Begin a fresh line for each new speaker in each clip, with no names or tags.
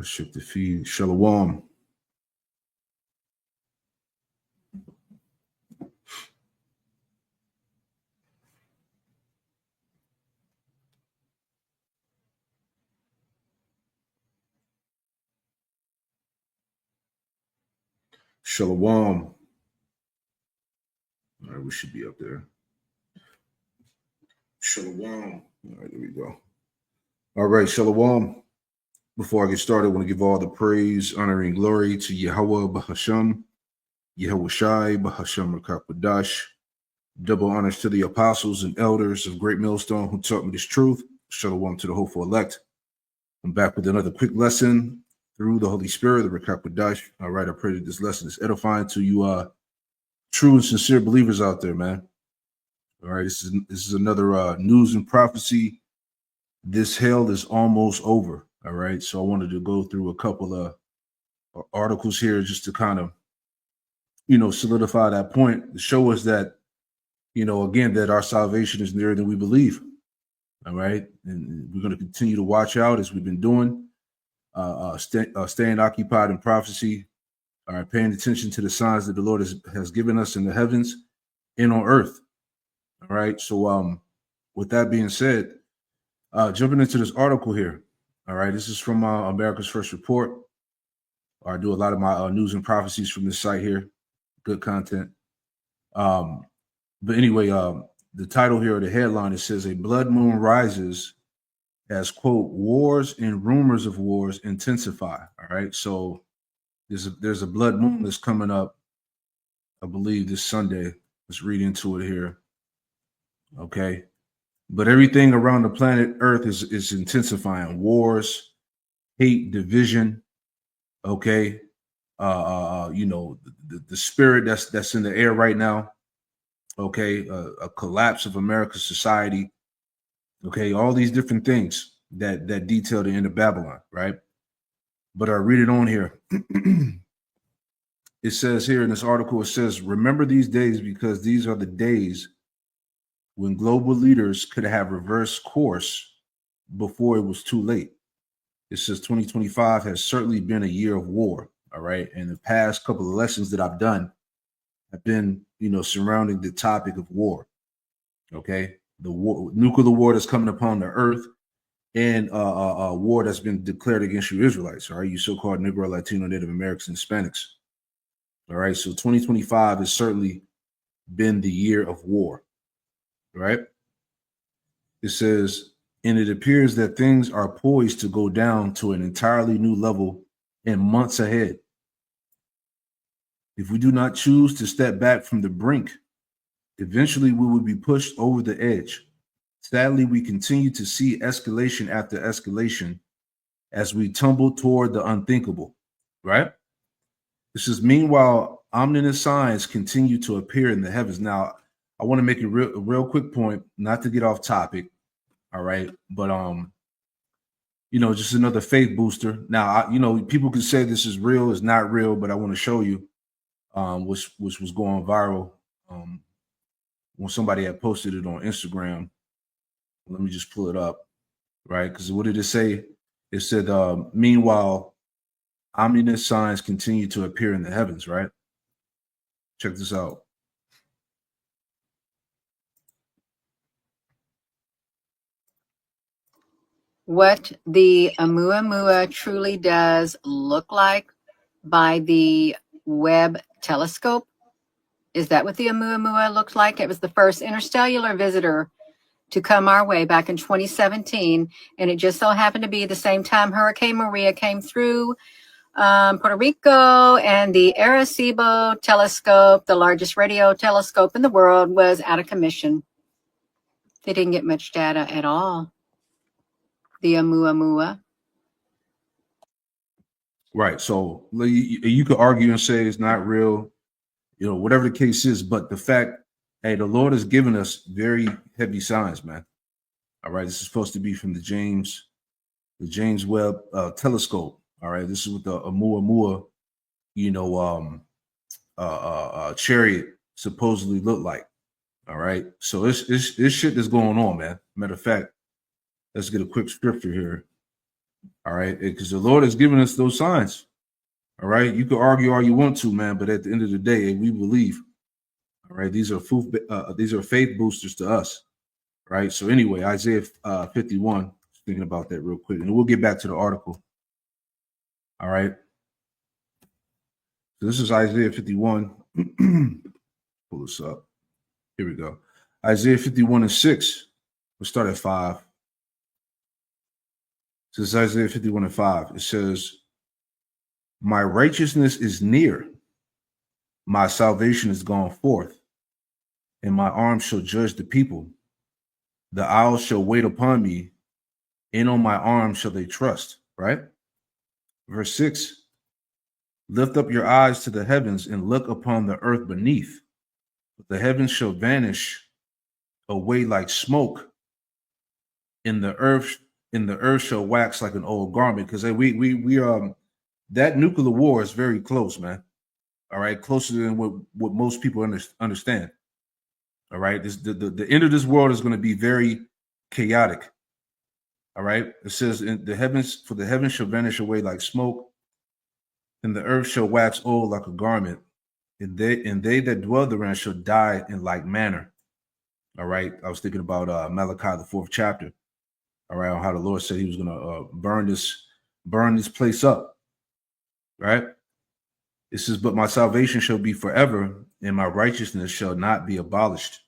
Ship the feed. Shalom. Shalom. All right, we should be up there. Shalom. All right, there we go. All right, Shalom. Before I get started, I want to give all the praise, honor, and glory to Yahweh Bahasham, Yahweh Shai Bahasham Rakakwadash. Double honors to the apostles and elders of Great Millstone who taught me this truth. Shalom to the hopeful elect. I'm back with another quick lesson through the Holy Spirit, the Rakakwadash. All right, I pray that this lesson is edifying to you true and sincere believers out there, man. All right, this is another news and prophecy. This hell is almost over. All right, so I wanted to go through a couple of articles here just to kind of, solidify that point, to show us that, again, that our salvation is nearer than we believe. All right, and we're going to continue to watch out as we've been doing, staying occupied in prophecy. All right, paying attention to the signs that the Lord has given us in the heavens and on earth. All right, so with that being said, jumping into this article here. All right, this is from America's First Report. I do a lot of my news and prophecies from this site here. Good content. But anyway, the title here, the headline, it says, "A blood moon rises as, quote, wars and rumors of wars intensify." All right, so there's a blood moon that's coming up, I believe, this Sunday. Let's read into it here. Okay. But everything around the planet Earth is intensifying. Wars, hate, division. Okay. The spirit that's in the air right now. Okay. A collapse of America's society. Okay. All these different things that detail the end of Babylon, right? But I read it on here. It says here in this article, it says, "Remember these days because these are the days when global leaders could have reversed course before it was too late." It says 2025 has certainly been a year of war. All right. And the past couple of lessons that I've done have been, surrounding the topic of war. Okay. The nuclear war that's coming upon the earth, and a war that's been declared against you Israelites. All right. You so-called Negro, Latino, Native Americans, Hispanics. All right. So 2025 has certainly been the year of war. Right. It says, "And it appears that things are poised to go down to an entirely new level in months ahead. If we do not choose to step back from the brink, eventually we will be pushed over the edge. Sadly, we continue to see escalation after escalation as we tumble toward the unthinkable." Right? This is, "Meanwhile, ominous signs continue to appear in the heavens." Now, I want to make a real quick point, not to get off topic. All right. But, just another faith booster. Now, people can say this is real, it's not real, but I want to show you which was going viral when somebody had posted it on Instagram. Let me just pull it up. Right. Because what did it say? It said, "Meanwhile, ominous signs continue to appear in the heavens." Right. Check this out.
What the Oumuamua truly does look like by the Webb telescope. Is that what the Oumuamua looked like? It was the first interstellar visitor to come our way back in 2017, and it just so happened to be the same time Hurricane Maria came through Puerto Rico, and the Arecibo telescope, the largest radio telescope in the world, was out of commission. They didn't get much data at all. The Oumuamua.
Right. So you could argue and say it's not real, whatever the case is. But the fact, hey, the Lord has given us very heavy signs, man. All right. This is supposed to be from the James Webb telescope. All right. This is what the Oumuamua, chariot supposedly looked like. All right. So it's shit that's going on, man. Matter of fact, let's get a quick scripture here. All right, because the Lord has given us those signs. All right, you can argue all you want to, man, but at the end of the day, we believe. All right, these are faith boosters to us. Right. So anyway, Isaiah 51. Thinking about that real quick, and we'll get back to the article. All right. So this is Isaiah 51. Pull this up. Here we go. Isaiah 51:6. We'll start at 5. This is Isaiah 51:5. It says, "My righteousness is near, my salvation is gone forth, and my arm shall judge the people. The isles shall wait upon me, and on my arm shall they trust." Right? Verse 6. "Lift up your eyes to the heavens and look upon the earth beneath. The heavens shall vanish away like smoke, and the earth shall wax like an old garment." Because we that nuclear war is very close, man. All right, closer than what most people understand. All right, the end of this world is going to be very chaotic. All right, it says, the heavens shall vanish away like smoke, and the earth shall wax old like a garment, and they that dwell therein shall die in like manner. All right, I was thinking about Malachi, the 4th chapter. All right, on how the Lord said He was going to burn this place up. Right. It says, "But my salvation shall be forever, and my righteousness shall not be abolished."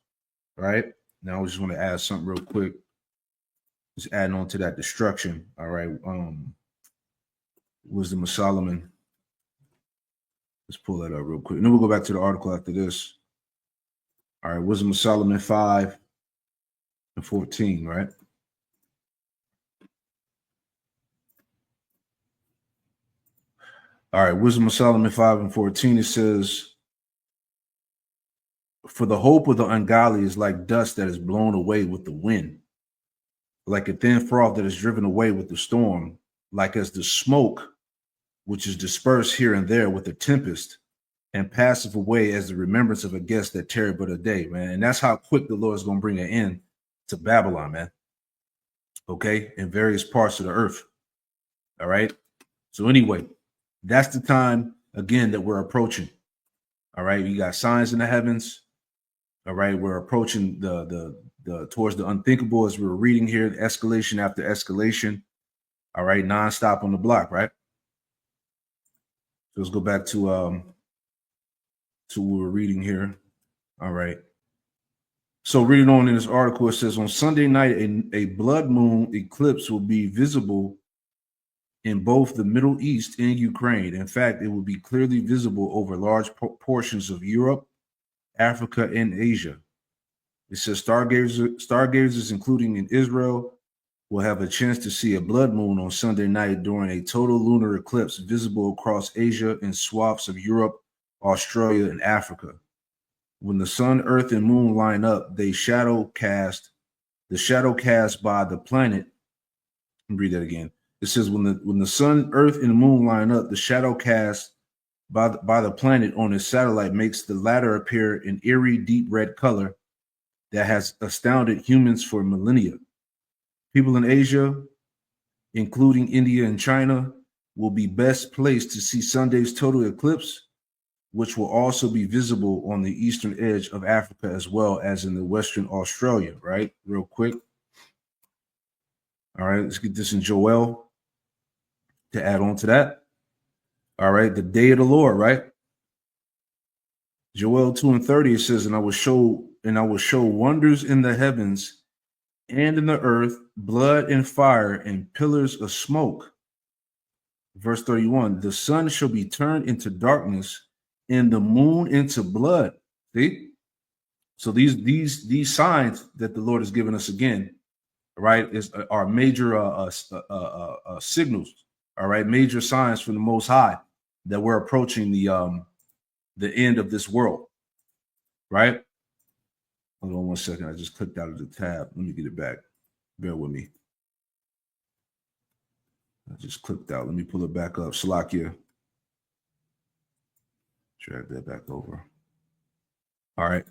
Right. Now I just want to add something real quick. Just adding on to that destruction. All right. Wisdom of Solomon. Let's pull that up real quick. And then we'll go back to the article after this. All right. Wisdom of Solomon 5:14, right? All right. Wisdom of Solomon 5:14. It says, "For the hope of the ungodly is like dust that is blown away with the wind, like a thin froth that is driven away with the storm, like as the smoke which is dispersed here and there with the tempest, and passeth away as the remembrance of a guest that tarried but a day," man. And that's how quick the Lord is going to bring an end to Babylon, man. Okay, in various parts of the earth. All right. So anyway, that's the time again that we're approaching. All right, you got signs in the heavens. All right, we're approaching the towards the unthinkable, as we were reading here, escalation after escalation. All right, nonstop on the block, right? So let's go back to what we're reading here. All right. So reading on in this article, it says, "On Sunday night, a blood moon eclipse will be visible in both the Middle East and Ukraine. In fact, it will be clearly visible over large portions of Europe, Africa, and Asia." It says stargazers, including in Israel, will have a chance to see a blood moon on Sunday night during a total lunar eclipse visible across Asia and swaths of Europe, Australia, and Africa. When the sun, earth, and moon line up, the shadow cast by the planet. Let me read that again. It says, when the sun, earth, and moon line up, the shadow cast by the planet on its satellite makes the latter appear in eerie, deep red color that has astounded humans for millennia. People in Asia, including India and China, will be best placed to see Sunday's total eclipse, which will also be visible on the eastern edge of Africa as well as in the Western Australia, right? Real quick. All right, let's get this in Joel to add on to that. All right, the day of the Lord, right? Joel 2:30, it says, "And I will show wonders in the heavens and in the earth, blood and fire and pillars of smoke." Verse 31, "The sun shall be turned into darkness and the moon into blood." See? So these signs that the Lord has given us again, right, are major signals, all right, major signs from the Most High that we're approaching the end of this world, right? Hold on one second. I just clicked out of the tab. Let me get it back. Bear with me. I just clicked out. Let me pull it back up. Salakia. Drag that back over. All right.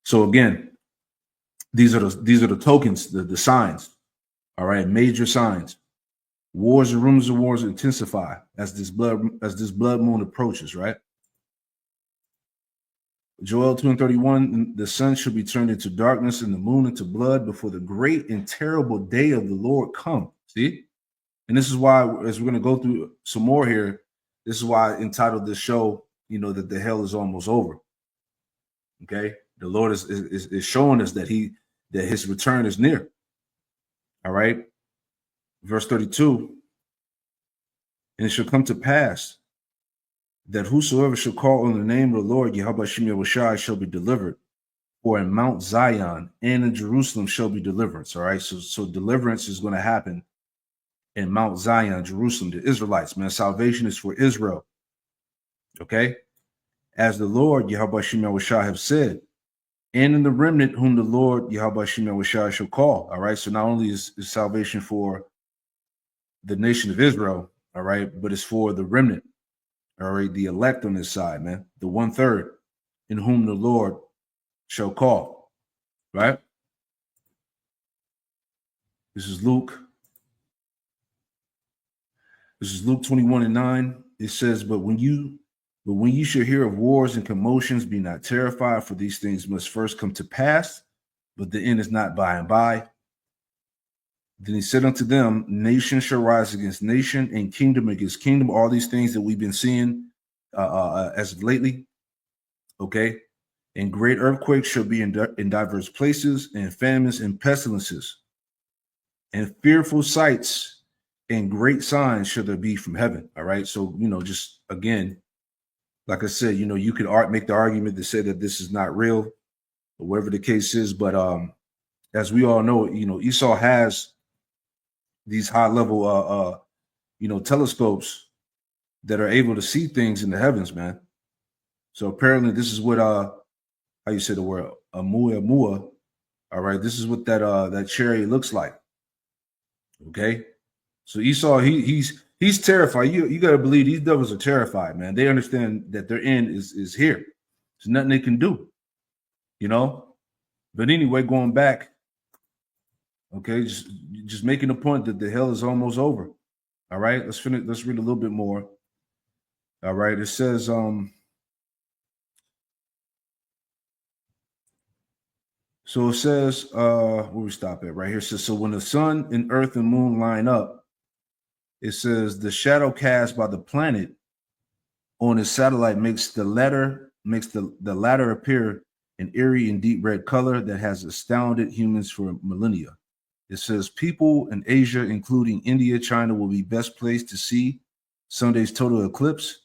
So again, these are the tokens, the signs. All right, major signs. Wars and rumors of wars intensify as this blood moon approaches, right? Joel 2:31, the sun shall be turned into darkness and the moon into blood before the great and terrible day of the Lord come. See? And this is why, as we're going to go through some more here, this is why I entitled this show, that the hell is almost over. Okay? The Lord is showing us that his return is near. All right? Verse 32, and it shall come to pass that whosoever shall call on the name of the Lord, Yahweh Shem Yahushai, shall be delivered. For in Mount Zion and in Jerusalem shall be deliverance. All right. So deliverance is going to happen in Mount Zion, Jerusalem, the Israelites, man. Salvation is for Israel. Okay. As the Lord, Yahweh Shem Yahushai, have said, and in the remnant whom the Lord, Yahweh Shem Yahushai, shall call. All right. So not only is salvation for the nation of Israel, all right, but it's for the remnant. All right, the elect on this side, man, the 1/3 in whom the Lord shall call, right? This is Luke 21:9. It says, but when you shall hear of wars and commotions, be not terrified, for these things must first come to pass, but the end is not by and by. Then he said unto them, nation shall rise against nation and kingdom against kingdom. All these things that we've been seeing as of lately. Okay. And great earthquakes shall be in diverse places, and famines and pestilences, and fearful sights and great signs shall there be from heaven. All right. So, just again, like I said, you could make the argument to say that this is not real, or whatever the case is. But as we all know, Esau has these high level telescopes that are able to see things in the heavens, man. So apparently this is what how you say the word Amua. All right, this is what that chariot looks like. Okay, so Esau, he's terrified. You got to believe these devils are terrified, man. They understand that their end is here. There's nothing they can do, But anyway, going back, okay, just making a point that the hell is almost over. All right, let's read a little bit more. All right, it says So it says, where we stop at right here. It says, so when the sun and earth and moon line up, it says the shadow cast by the planet on its satellite makes the latter appear an eerie and deep red color that has astounded humans for millennia. It says people in Asia, including India, China, will be best placed to see Sunday's total eclipse,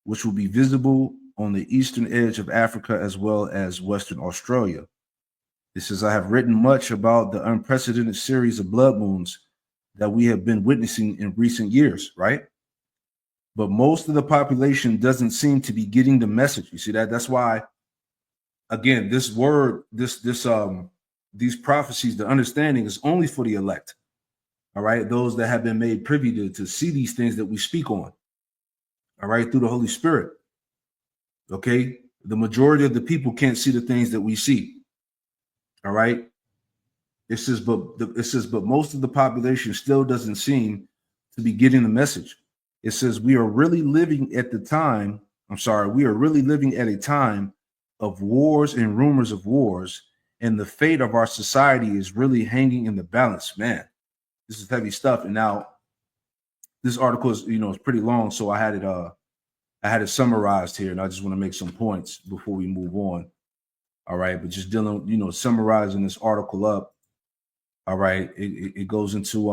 which will be visible on the eastern edge of Africa as well as Western Australia. It says, I have written much about the unprecedented series of blood moons that we have been witnessing in recent years, right? But most of the population doesn't seem to be getting the message. You see that? That's why, again, this word, these prophecies, the understanding is only for the elect. All right, those that have been made privy to see these things that we speak on. All right, through the Holy Spirit. Okay, the majority of the people can't see the things that we see. All right. It says, but most of the population still doesn't seem to be getting the message. It says we are really living at a time of wars and rumors of wars, and the fate of our society is really hanging in the balance. Man, this is heavy stuff. And now this article is, it's pretty long, so I had it summarized here, and I just want to make some points before we move on. All right, but just dealing, summarizing this article up. All right, it goes into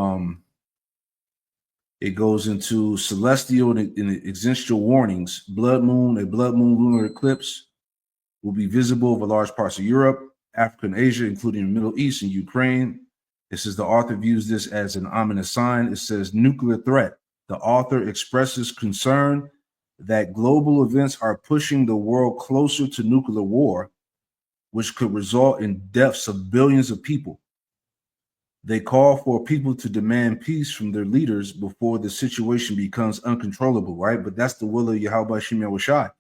celestial and existential warnings. A blood moon lunar eclipse will be visible over large parts of Europe, Africa, and Asia, including the Middle East and Ukraine. It says the author views this as an ominous sign. It says nuclear threat. The author expresses concern that global events are pushing the world closer to nuclear war, which could result in deaths of billions of people. They call for people to demand peace from their leaders before the situation becomes uncontrollable, right? But that's the will of Yahweh Shem Yahushai.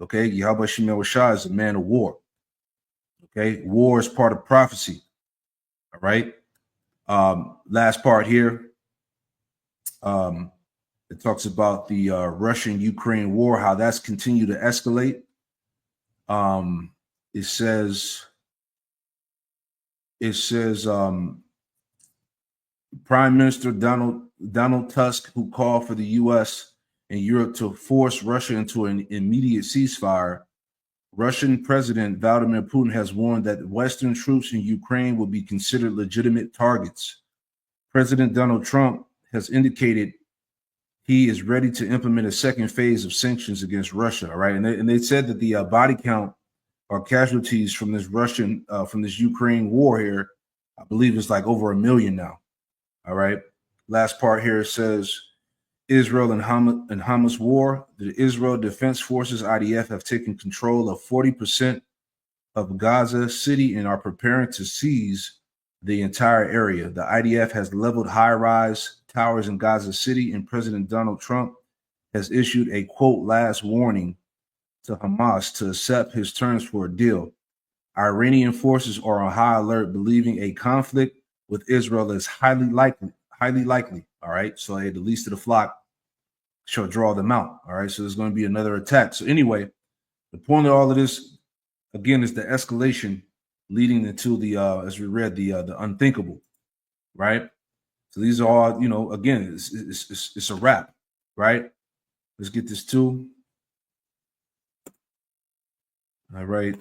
Okay, Yahweh Shem Yahushai is a man of war. Okay, war is part of prophecy. All right. Last part here. It talks about the Russian-Ukraine war, how that's continued to escalate. It says Prime Minister Donald Tusk, who called for the U.S. and Europe to force Russia into an immediate ceasefire. Russian President Vladimir Putin has warned that Western troops in Ukraine will be considered legitimate targets. President Donald Trump has indicated he is ready to implement a second phase of sanctions against Russia. All right, and they said that the body count or casualties from this Ukraine war here, I believe it's like over 1 million now. All right. Last part here says Israel and Hamas war. The Israel Defense Forces (IDF) have taken control of 40% of Gaza City and are preparing to seize the entire area. The IDF has leveled high-rise towers in Gaza City, and President Donald Trump has issued a, quote, last warning to Hamas to accept his terms for a deal. Iranian forces are on high alert, believing a conflict with Israel is highly likely. All right. So the least of the flock shall draw them out. All right. So there's going to be another attack. So anyway, the point of all of this, again, is the escalation leading into the, as we read, the unthinkable. Right. So these are all, again, it's a wrap. Right. Let's get this too. All right.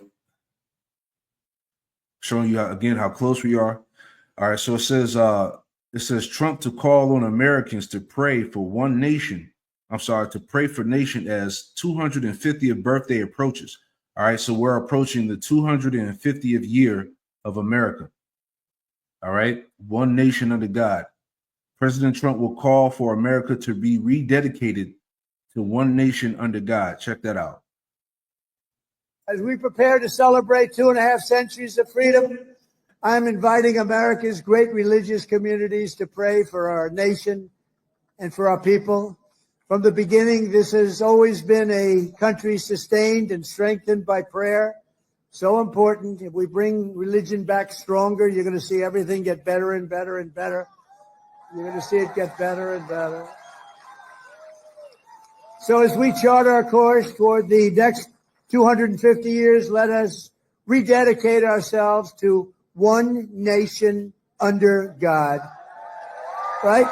Showing you how close we are. All right. So it says Trump to call on Americans to pray for one nation. To pray for nation as 250th birthday approaches. All right. So we're approaching the 250th year of America. All right. One nation under God. President Trump will call for America to be rededicated to one nation under God. Check that out.
As we prepare to celebrate 2.5 centuries of freedom, I'm inviting America's great religious communities to pray for our nation and for our people. From the beginning, this has always been a country sustained and strengthened by prayer. So important. If we bring religion back stronger, you're going to see everything get better and better and better. You're going to see it get better and better. So as we chart our course toward the next 250 years, let us rededicate ourselves to one nation under God. Right?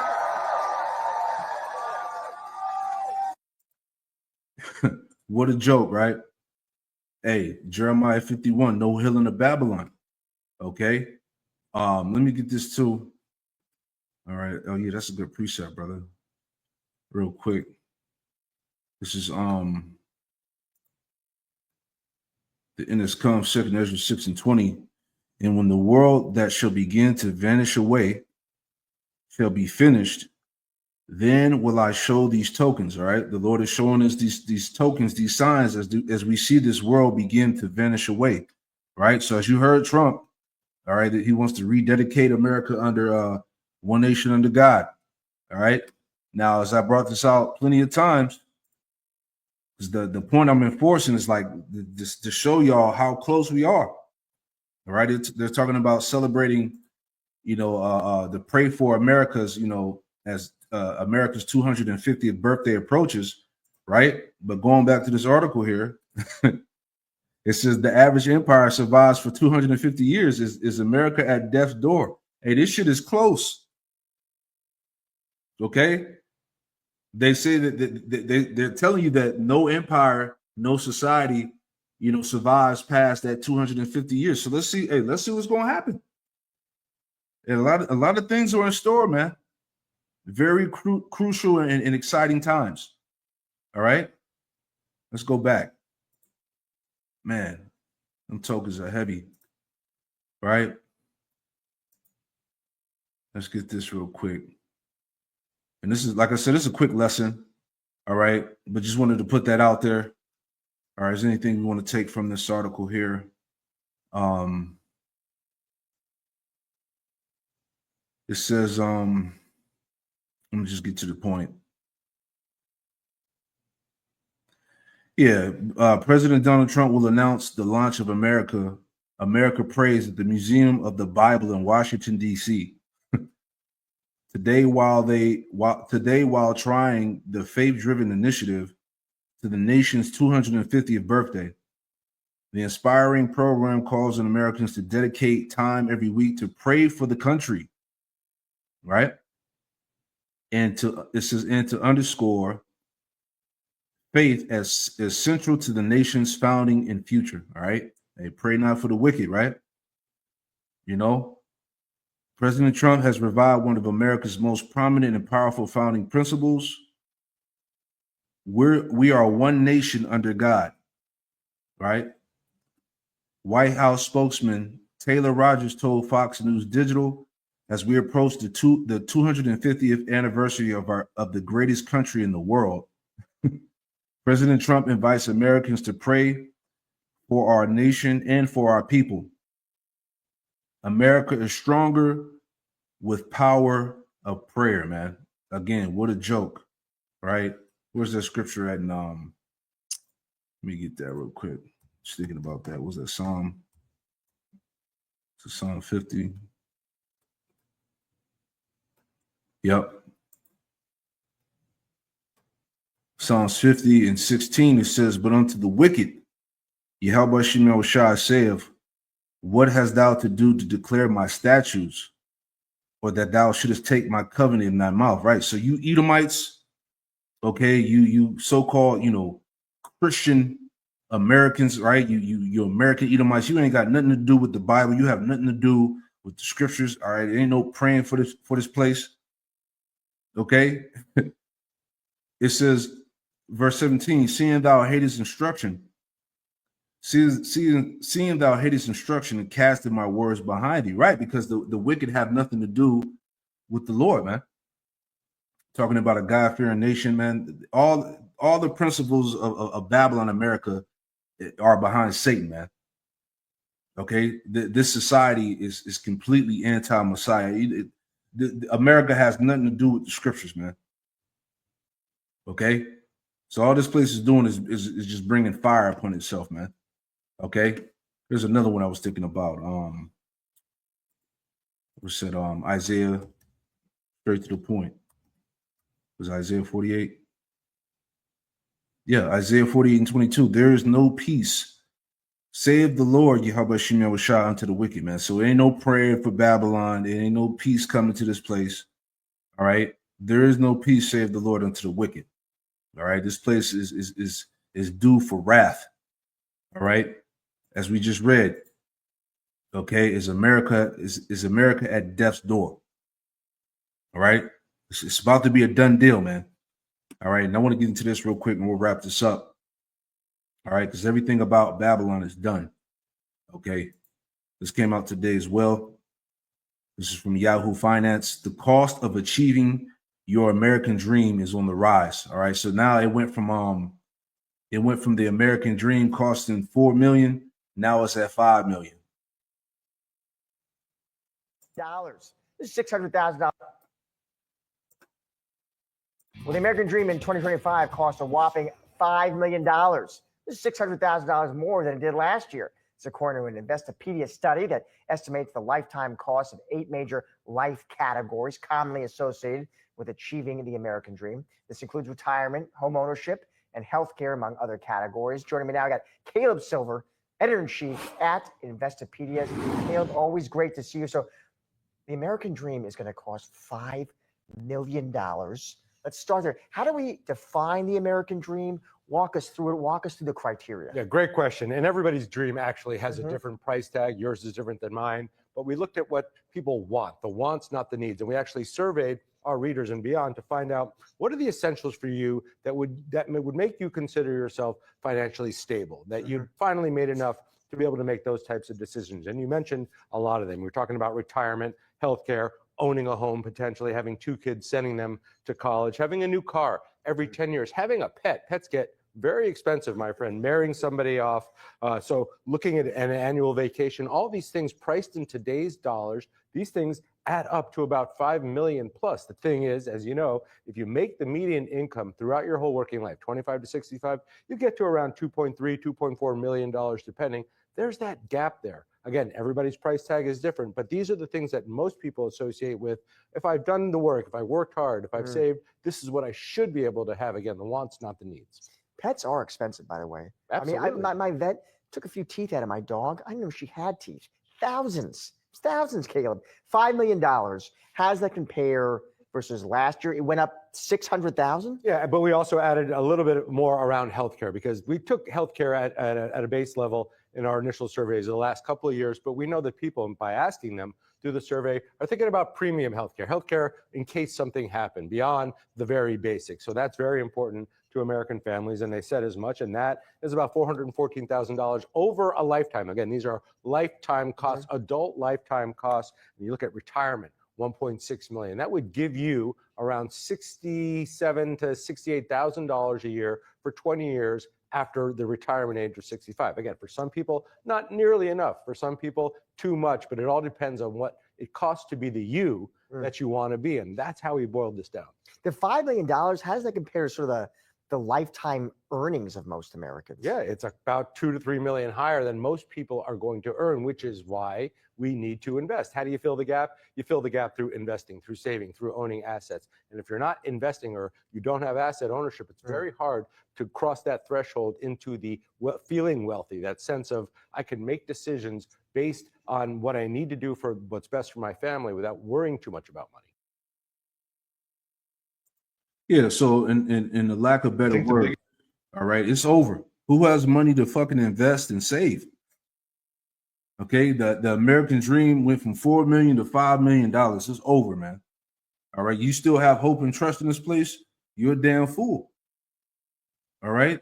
What a joke, right? Hey, Jeremiah 51, no hill in the Babylon. Okay. Let me get this too. All right. Oh, yeah, that's a good precept, brother. Real quick. This is the end is come, 2nd Ezra 6:20. And when the world that shall begin to vanish away shall be finished, then will I show these tokens. All right. The Lord is showing us these tokens, these signs as we see this world begin to vanish away. Right. So as you heard Trump, all right, that he wants to rededicate America under one nation under God. All right. Now, as I brought this out plenty of times, the point I'm enforcing is like just to show y'all how close we are. All right. They're talking about celebrating, the Pray for America's, as America's 250th birthday approaches. Right. But going back to this article here, it says the average empire survives for 250 years. Is America at death's door? Hey, this shit is close. Okay. They say that they're telling you that no empire, no society, survives past that 250 years. So let's see. Hey, let's see what's going to happen. And a lot of things are in store, man. Very crucial and exciting times. All right. Let's go back. Man, them tokens are heavy. All right. Let's get this real quick. And this is, like I said, this is a quick lesson. All right. But just wanted to put that out there. All right. Is there anything we want to take from this article here? It says, let me just get to the point. Yeah. President Donald Trump will announce the launch of America Prays at the Museum of the Bible in Washington, D.C. to Today, while trying the faith-driven initiative to the nation's 250th birthday, the inspiring program calls on Americans to dedicate time every week to pray for the country, right? And to underscore faith as central to the nation's founding and future. All right. They pray not for the wicked, right? You know, President Trump has revived one of America's most prominent and powerful founding principles. We are one nation under God, right? White House spokesman Taylor Rogers told Fox News Digital, as we approach the 250th anniversary of the greatest country in the world, President Trump invites Americans to pray for our nation and for our people. America is stronger with power of prayer, man. Again, what a joke, right? Where's that scripture at? Let me get that real quick. Just thinking about that. What was that Psalm? It's Psalm 50. Yep. Psalms 50 and 16, it says, but unto the wicked, Yahweh Shemel Shah saith, what hast thou to do to declare my statutes, or that thou shouldest take my covenant in thy mouth, right? So you Edomites, okay, you so-called, Christian Americans, right? You American Edomites, you ain't got nothing to do with the Bible. You have nothing to do with the scriptures, all right? There ain't no praying for this place, okay? It says, verse 17, seeing thou hatest instruction, seeing thou hatest instruction and casting my words behind thee, right? Because the wicked have nothing to do with the Lord, man. Talking about a God-fearing nation, man. All the principles of Babylon America are behind Satan, man. Okay, this society is completely anti-Messiah. America has nothing to do with the scriptures, man. Okay, so all this place is doing is just bringing fire upon itself, man. Okay, there's another one I was thinking about. We said Isaiah, straight to the point. Was Isaiah 48? Yeah, Isaiah 48 and 22. There is no peace, save the Lord, Yahweh Shemel Shah, unto the wicked, man. So there ain't no prayer for Babylon. There ain't no peace coming to this place. All right. There is no peace, save the Lord, unto the wicked. All right. This place is due for wrath. All right. As we just read. Okay, is America at death's door? All right. It's about to be a done deal, man. All right. And I want to get into this real quick and we'll wrap this up. All right, because everything about Babylon is done. Okay, this came out today as well. This is from Yahoo Finance. The cost of achieving your American dream is on the rise. All right, so now it went from the American dream costing $4 million. Now it's at $5 million.
This is $600,000. Well, the American dream in 2025 cost a whopping $5 million. This is $600,000 more than it did last year. It's according to an Investopedia study that estimates the lifetime cost of 8 major life categories commonly associated with achieving the American dream. This includes retirement, home ownership, and healthcare, among other categories. Joining me now, I got Caleb Silver, editor-in-chief at Investopedia. Caleb, always great to see you. So the American dream is going to cost $5 million. Let's start there. How do we define the American dream? Walk us through it. Walk us through the criteria.
Yeah, great question. And everybody's dream actually has a different price tag. Yours is different than mine. But we looked at what people want, the wants, not the needs. And we actually surveyed our readers and beyond to find out what are the essentials for you that would make you consider yourself financially stable, that you'd finally made enough to be able to make those types of decisions. And you mentioned a lot of them. We're talking about retirement, healthcare, owning a home, potentially having 2 kids, sending them to college, having a new car every 10 years, having a pet. Pets get very expensive, my friend, marrying somebody off. So looking at an annual vacation, all these things priced in today's dollars, these things add up to about $5 million plus. The thing is, as you know, if you make the median income throughout your whole working life, 25 to 65, you get to around $2.3, $2.4 million, depending. There's that gap there. Again, everybody's price tag is different, but these are the things that most people associate with, if I've done the work, if I worked hard, if I've saved, this is what I should be able to have. Again, the wants, not the needs.
Pets are expensive, by the way.
Absolutely.
I mean, my vet took a few teeth out of my dog. I didn't know she had teeth. Thousands, Caleb. $5 million. How does that compare versus last year? It went up 600,000.
Yeah, but we also added a little bit more around healthcare, because we took healthcare at a base level in our initial surveys of the last couple of years. But we know that people, by asking them through the survey, are thinking about premium healthcare in case something happened beyond the very basic. So that's very important to American families, and they said as much, and that is about $414,000 over a lifetime. Again, these are lifetime costs, adult lifetime costs. And you look at retirement, $1.6 million. That would give you around $67,000 to $68,000 a year for 20 years after the retirement age of 65. Again, for some people, not nearly enough. For some people, too much. But it all depends on what it costs to be the you that you want to be. And that's how we boiled this down.
The $5 million, how does that compare to sort of the lifetime earnings of most Americans?
Yeah, it's about 2 to 3 million higher than most people are going to earn, which is why we need to invest. How do you fill the gap? You fill the gap through investing, through saving, through owning assets. And if you're not investing or you don't have asset ownership, it's very hard to cross that threshold into the feeling wealthy, that sense of I can make decisions based on what I need to do for what's best for my family without worrying too much about money.
Yeah, so in the lack of better word, all right, it's over. Who has money to fucking invest and save? Okay, the American dream went from $4 million to $5 million. It's over, man. All right, you still have hope and trust in this place? You're a damn fool. All right,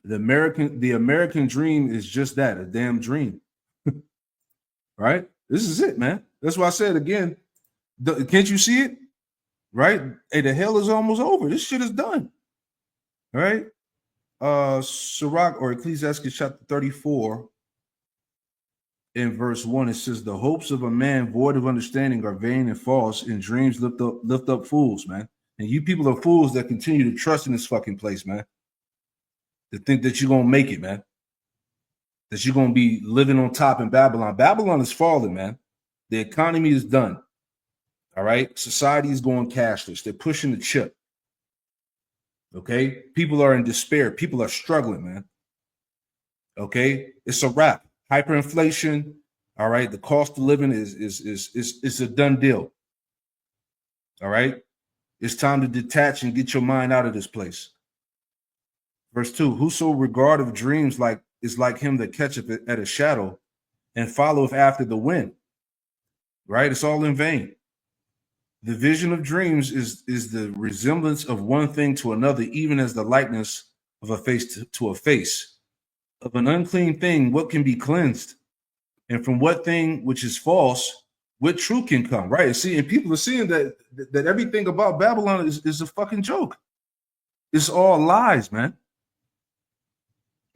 the American dream is just that, a damn dream. Right? This is it, man. That's why I said again. Can't you see it? Right? Hey, the hell is almost over. This shit is done. All right. Sirach or Ecclesiastes chapter 34 in verse 1, it says, the hopes of a man void of understanding are vain and false, and dreams lift up fools, man. And you people are fools that continue to trust in this fucking place, man. To think that you're gonna make it, man. That you're gonna be living on top in Babylon. Babylon is falling, man. The economy is done. All right. Society is going cashless. They're pushing the chip. Okay. People are in despair. People are struggling, man. Okay. It's a wrap. Hyperinflation. All right. The cost of living is a done deal. All right. It's time to detach and get your mind out of this place. Verse 2, whoso regardeth dreams is like him that catcheth at a shadow and followeth after the wind. Right. It's all in vain. The vision of dreams is the resemblance of one thing to another, even as the likeness of a face to a face. Of an unclean thing, what can be cleansed? And from what thing which is false, what truth can come? Right? See, and people are seeing that everything about Babylon is a fucking joke. It's all lies, man.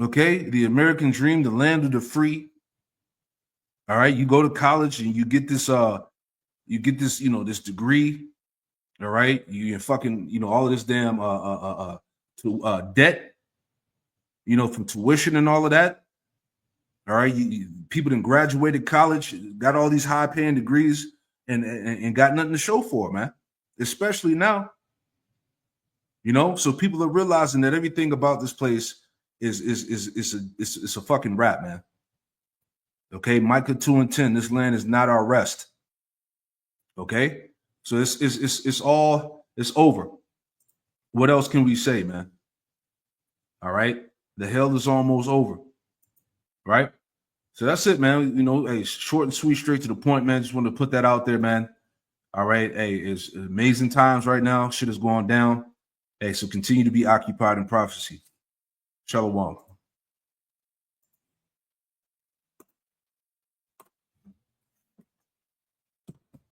Okay, the American dream, the land of the free. All right, you go to college and you get this this degree, all right? You fucking, all of this damn debt, from tuition and all of that. All right, people that graduated college, got all these high-paying degrees, and got nothing to show for it, man. Especially now, So people are realizing that everything about this place is a fucking rap, man. Okay, Micah 2:10. This land is not our rest. Okay, so it's over. What else can we say, man? All right, the hell is almost over. Right, so that's it, man. Hey, short and sweet, straight to the point, man. Just want to put that out there, man. All right, hey, it's amazing times right now. Shit is going down. Hey, so continue to be occupied in prophecy. Shalom.